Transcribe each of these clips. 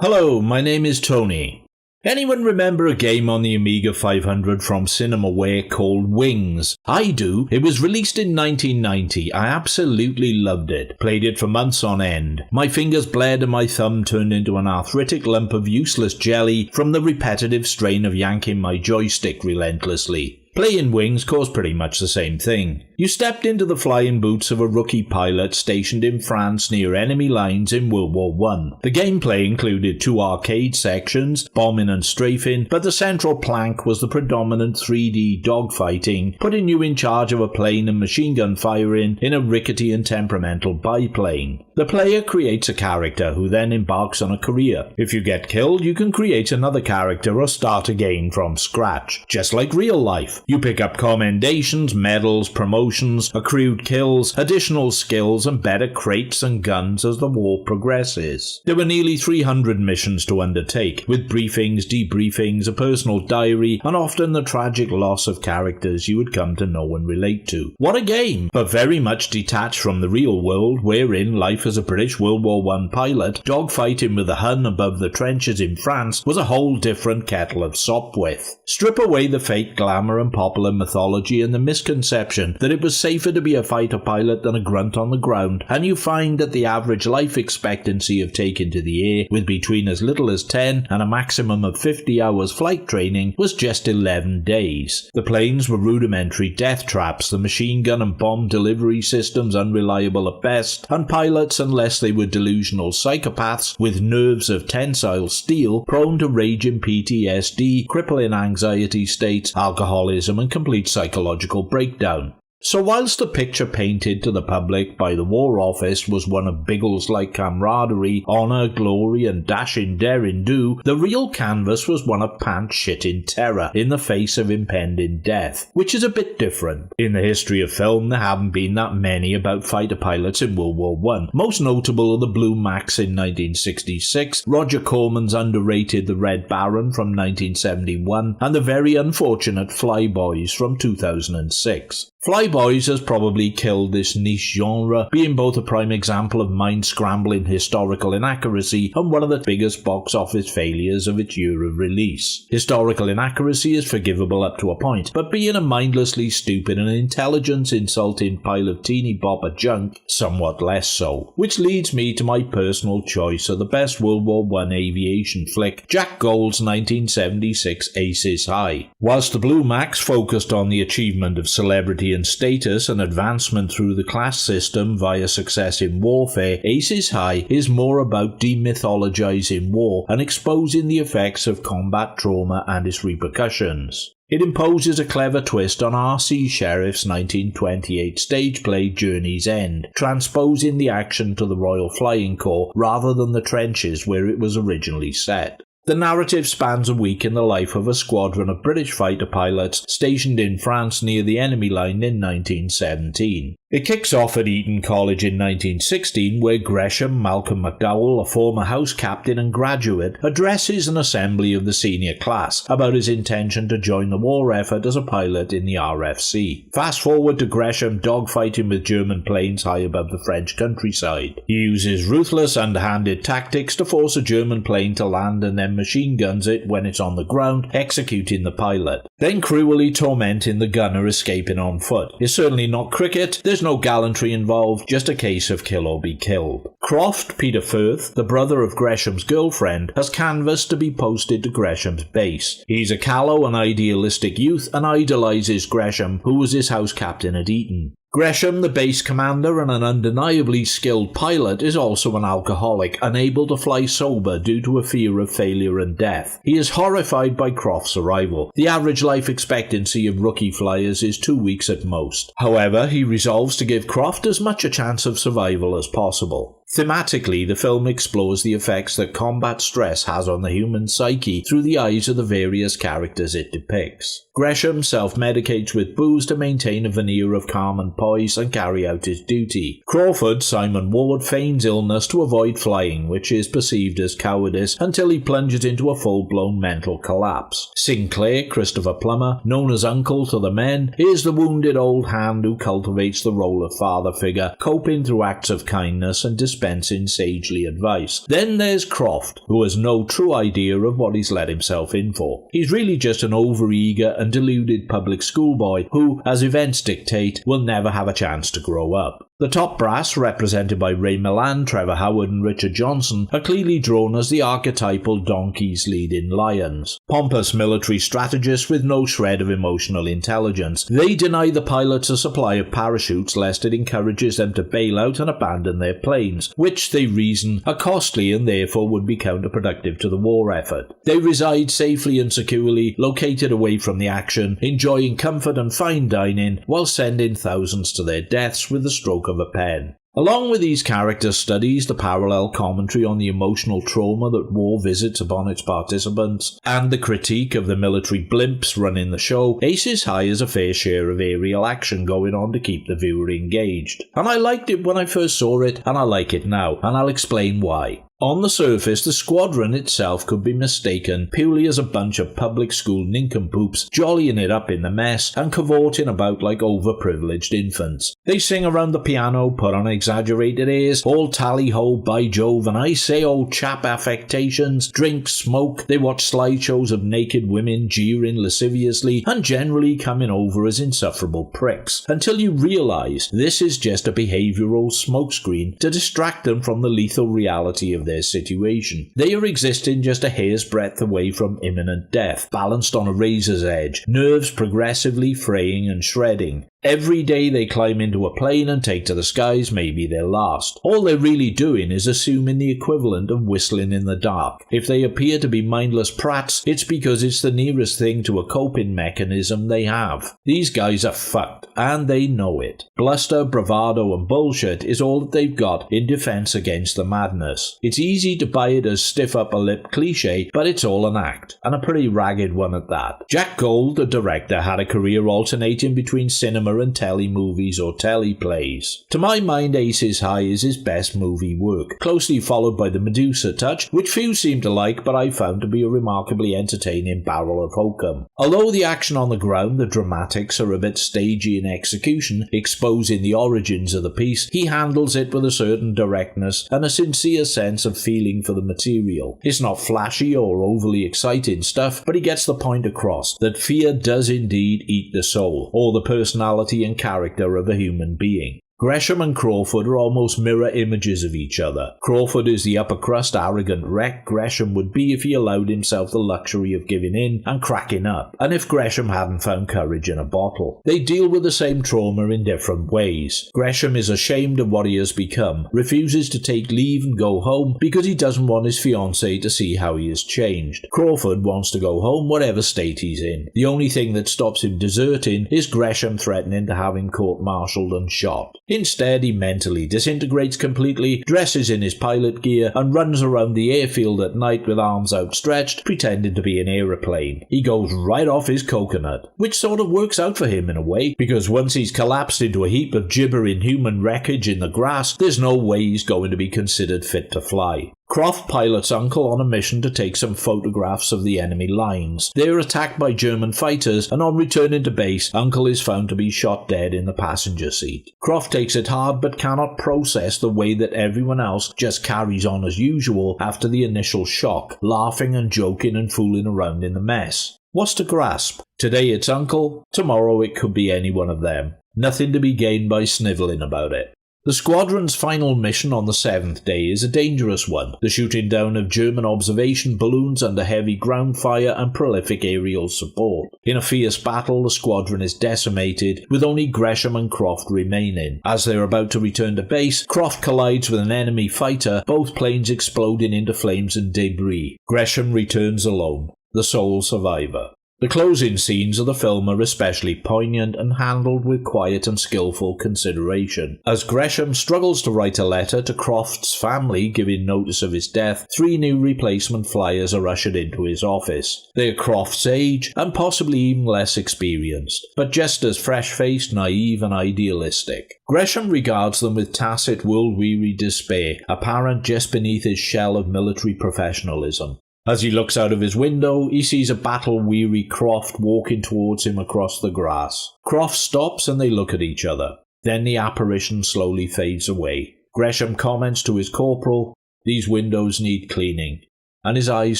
Hello, my name is Tony. Anyone remember a game on the Amiga 500 from Cinemaware called Wings? I do. It was released in 1990. I absolutely loved it. Played it for months on end. My fingers bled and my thumb turned into an arthritic lump of useless jelly from the repetitive strain of yanking my joystick relentlessly. Playing Wings caused pretty much the same thing. You stepped into the flying boots of a rookie pilot stationed in France near enemy lines in World War I. The gameplay included two arcade sections, bombing and strafing, but the central plank was the predominant 3D dogfighting, putting you in charge of a plane and machine gun firing in a rickety and temperamental biplane. The player creates a character who then embarks on a career. If you get killed, you can create another character or start again from scratch, just like real life. You pick up commendations, medals, promotions, accrued kills, additional skills, and better crates and guns as the war progresses. There were nearly 300 missions to undertake, with briefings, debriefings, a personal diary, and often the tragic loss of characters you would come to know and relate to. What a game! But very much detached from the real world, wherein life as a British World War I pilot, dogfighting with the Hun above the trenches in France was a whole different kettle of sopwith. Strip away the fake glamour and popular mythology and the misconception that it was safer to be a fighter pilot than a grunt on the ground, and you find that the average life expectancy of taking to the air, with between as little as 10 and a maximum of 50 hours flight training, was just 11 days. The planes were rudimentary death traps, the machine gun and bomb delivery systems unreliable at best, and pilots, unless they were delusional psychopaths with nerves of tensile steel, prone to raging PTSD, crippling anxiety states, alcoholism, and complete psychological breakdown. So whilst the picture painted to the public by the War Office was one of Biggles-like camaraderie, honour, glory and dashing daring-do, the real canvas was one of pants-shitting terror in the face of impending death, which is a bit different. In the history of film, there haven't been that many about fighter pilots in World War I. Most notable are the Blue Max in 1966, Roger Corman's underrated The Red Baron from 1971, and the very unfortunate Flyboys from 2006. Flyboys has probably killed this niche genre, being both a prime example of mind-scrambling historical inaccuracy and one of the biggest box office failures of its year of release. Historical inaccuracy is forgivable up to a point, but being a mindlessly stupid and intelligence-insulting pile of teeny bopper junk, somewhat less so. Which leads me to my personal choice of the best World War I aviation flick, Jack Gold's 1976 Aces High. Whilst the Blue Max focused on the achievement of celebrity and status and advancement through the class system via success in warfare, Aces High is more about demythologizing war and exposing the effects of combat trauma and its repercussions. It imposes a clever twist on R.C. Sheriff's 1928 stage play Journey's End, transposing the action to the Royal Flying Corps rather than the trenches where it was originally set. The narrative spans a week in the life of a squadron of British fighter pilots stationed in France near the enemy line in 1917. It kicks off at Eton College in 1916, where Gresham Malcolm McDowell, a former house captain and graduate, addresses an assembly of the senior class about his intention to join the war effort as a pilot in the RFC. Fast forward to Gresham dogfighting with German planes high above the French countryside. He uses ruthless, underhanded tactics to force a German plane to land and then machine guns it when it's on the ground, executing the pilot. Then cruelly tormenting the gunner escaping on foot. It's certainly not cricket, there's no gallantry involved, just a case of kill or be killed. Croft, Peter Firth, the brother of Gresham's girlfriend, has canvassed to be posted to Gresham's base. He's a callow and idealistic youth and idolises Gresham, who was his house captain at Eton. Gresham, the base commander and an undeniably skilled pilot, is also an alcoholic, unable to fly sober due to a fear of failure and death. He is horrified by Croft's arrival. The average life expectancy of rookie flyers is 2 weeks at most. However, he resolves to give Croft as much a chance of survival as possible. Thematically, the film explores the effects that combat stress has on the human psyche through the eyes of the various characters it depicts. Gresham self-medicates with booze to maintain a veneer of calm and poise and carry out his duty. Crawford, Simon Ward, feigns illness to avoid flying, which is perceived as cowardice until he plunges into a full-blown mental collapse. Sinclair, Christopher Plummer, known as Uncle to the men, is the wounded old hand who cultivates the role of father figure, coping through acts of kindness and display dispensing sagely advice. Then there's Croft, who has no true idea of what he's let himself in for. He's really just an overeager and deluded public schoolboy who, as events dictate, will never have a chance to grow up. The top brass, represented by Ray Milland, Trevor Howard and Richard Johnson, are clearly drawn as the archetypal donkeys leading lions. Pompous military strategists with no shred of emotional intelligence. They deny the pilots a supply of parachutes lest it encourages them to bail out and abandon their planes, which they reason are costly and therefore would be counterproductive to the war effort. They reside safely and securely, located away from the action, enjoying comfort and fine dining, while sending thousands to their deaths with the stroke of a pen. Along with these character studies, the parallel commentary on the emotional trauma that war visits upon its participants, and the critique of the military blimps running the show, Aces High has a fair share of aerial action going on to keep the viewer engaged. And I liked it when I first saw it, and I like it now, and I'll explain why. On the surface, the squadron itself could be mistaken purely as a bunch of public school nincompoops jollying it up in the mess and cavorting about like overprivileged infants. They sing around the piano, put on exaggerated airs, all tally-ho, by Jove, and I say old chap affectations, drink, smoke. They watch slideshows of naked women jeering lasciviously and generally coming over as insufferable pricks, until you realise this is just a behavioural smokescreen to distract them from the lethal reality of their situation. They are existing just a hair's breadth away from imminent death, balanced on a razor's edge, nerves progressively fraying and shredding. Every day they climb into a plane and take to the skies, maybe their last. All they're really doing is assuming the equivalent of whistling in the dark. If they appear to be mindless prats, it's because it's the nearest thing to a coping mechanism they have. These guys are fucked, and they know it. Bluster, bravado and bullshit is all that they've got in defense against the madness. It's easy to buy it as stiff upper lip cliche, but it's all an act, and a pretty ragged one at that. Jack Gold, the director, had a career alternating between cinema and telly movies or telly plays. To my mind, Aces High is his best movie work, closely followed by The Medusa Touch, which few seem to like, but I found to be a remarkably entertaining barrel of hokum. Although the action on the ground, the dramatics, are a bit stagey in execution, exposing the origins of the piece, he handles it with a certain directness and a sincere sense of feeling for the material. It's not flashy or overly exciting stuff, but he gets the point across that fear does indeed eat the soul, or the personality and character of a human being. Gresham and Crawford are almost mirror images of each other. Crawford is the upper crust arrogant wreck Gresham would be if he allowed himself the luxury of giving in and cracking up, and if Gresham hadn't found courage in a bottle. They deal with the same trauma in different ways. Gresham is ashamed of what he has become, refuses to take leave and go home because he doesn't want his fiancée to see how he has changed. Crawford wants to go home whatever state he's in. The only thing that stops him deserting is Gresham threatening to have him court-martialed and shot. Instead, he mentally disintegrates completely, dresses in his pilot gear, and runs around the airfield at night with arms outstretched, pretending to be an aeroplane. He goes right off his coconut, which sort of works out for him in a way, because once he's collapsed into a heap of gibbering human wreckage in the grass, there's no way he's going to be considered fit to fly. Croft pilots Uncle on a mission to take some photographs of the enemy lines. They are attacked by German fighters, and on returning to base, Uncle is found to be shot dead in the passenger seat. Croft takes it hard but cannot process the way that everyone else just carries on as usual after the initial shock, laughing and joking and fooling around in the mess. What's to grasp? Today it's Uncle, tomorrow it could be any one of them. Nothing to be gained by snivelling about it. The squadron's final mission on the 7th day is a dangerous one, the shooting down of German observation balloons under heavy ground fire and prolific aerial support. In a fierce battle, the squadron is decimated, with only Gresham and Croft remaining. As they're about to return to base, Croft collides with an enemy fighter, both planes exploding into flames and debris. Gresham returns alone, the sole survivor. The closing scenes of the film are especially poignant and handled with quiet and skillful consideration. As Gresham struggles to write a letter to Croft's family giving notice of his death, 3 new replacement flyers are ushered into his office. They are Croft's age and possibly even less experienced, but just as fresh-faced, naive and idealistic. Gresham regards them with tacit, world-weary despair, apparent just beneath his shell of military professionalism. As he looks out of his window, he sees a battle-weary Croft walking towards him across the grass. Croft stops and they look at each other. Then the apparition slowly fades away. Gresham comments to his corporal, "These windows need cleaning," and his eyes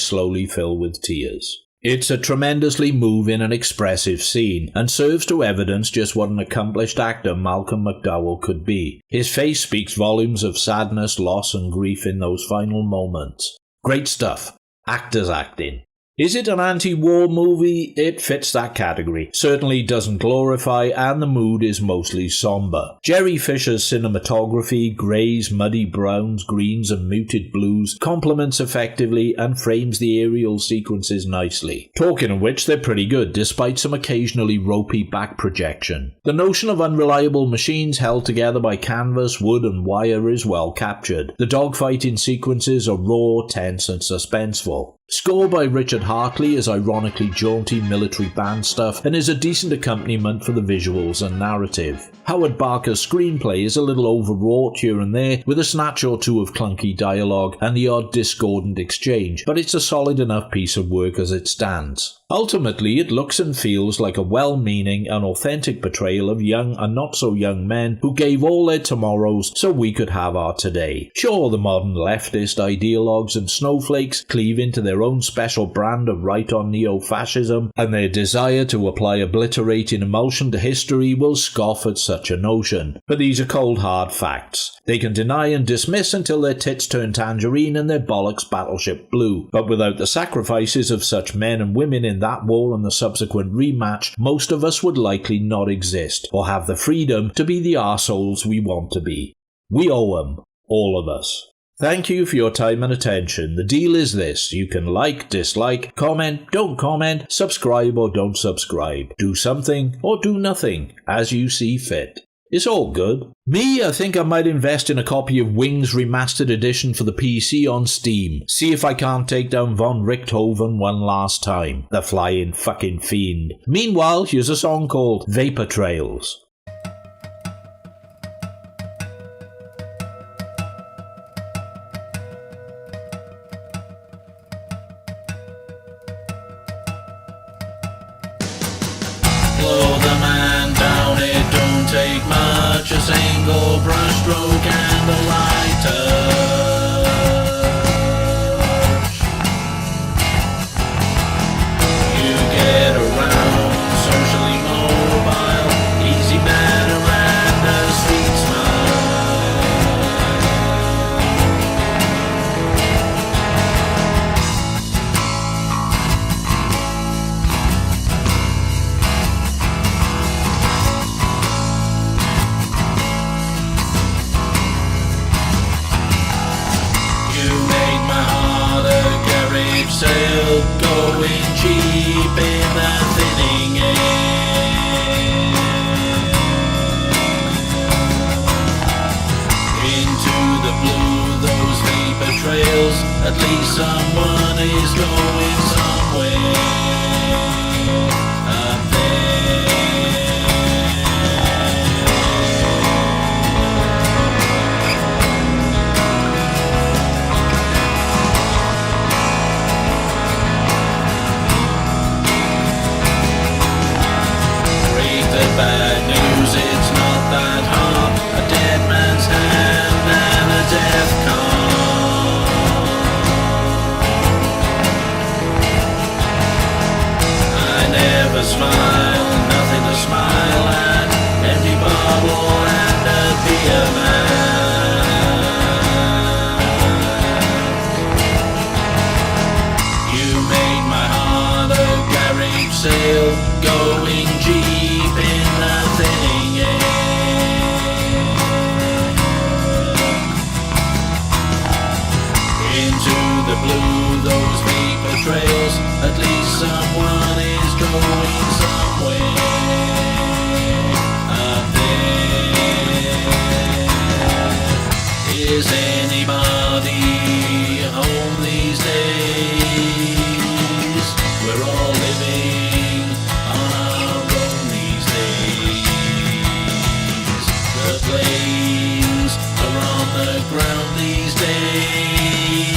slowly fill with tears. It's a tremendously moving and expressive scene, and serves to evidence just what an accomplished actor Malcolm McDowell could be. His face speaks volumes of sadness, loss and grief in those final moments. Great stuff. Actors acting. Is it an anti-war movie? It fits that category. Certainly doesn't glorify, and the mood is mostly somber. Jerry Fisher's cinematography, greys, muddy browns, greens and muted blues, complements effectively and frames the aerial sequences nicely. Talking of which, they're pretty good, despite some occasionally ropey back projection. The notion of unreliable machines held together by canvas, wood and wire is well captured. The dogfighting sequences are raw, tense and suspenseful. Score by Richard Hartley is ironically jaunty military band stuff and is a decent accompaniment for the visuals and narrative. Howard Barker's screenplay is a little overwrought here and there, with a snatch or two of clunky dialogue and the odd discordant exchange, but it's a solid enough piece of work as it stands. Ultimately, it looks and feels like a well-meaning and authentic portrayal of young and not-so-young men who gave all their tomorrows so we could have our today. Sure, the modern leftist ideologues and snowflakes cleave into their own special brand of right-on neo-fascism, and their desire to apply obliterating emulsion to history will scoff at such a notion. But these are cold hard facts. They can deny and dismiss until their tits turn tangerine and their bollocks battleship blue. But without the sacrifices of such men and women in that war and the subsequent rematch, most of us would likely not exist, or have the freedom to be the arseholes we want to be. We owe 'em, all of us. Thank you for your time and attention. The deal is this: you can like, dislike, comment, don't comment, subscribe or don't subscribe, do something or do nothing, as you see fit. It's all good. Me, I think I might invest in a copy of Wings Remastered Edition for the PC on Steam. See if I can't take down von Richthofen one last time. The flying fucking fiend. Meanwhile, here's a song called Vapor Trails. Blow the man down, it don't take much, a single brush stroke and a light touch. You get around, socially mobile, easy manner and a sweet sail, going cheap in the thinning air. Into the blue, those vapor trails, at least someone is going somewhere up there. Bad news, it's not that hard. A dead man's hand and a death card. I never smile, nothing to smile at. Empty bottle and a beer mat. You made my heart a garage sale, going cheap in the thinning air. Into the blue, those vapor trails, at least someone is going somewhere up there. Is anybody home these days? We're all living on our own these days. The planes are on the ground these days.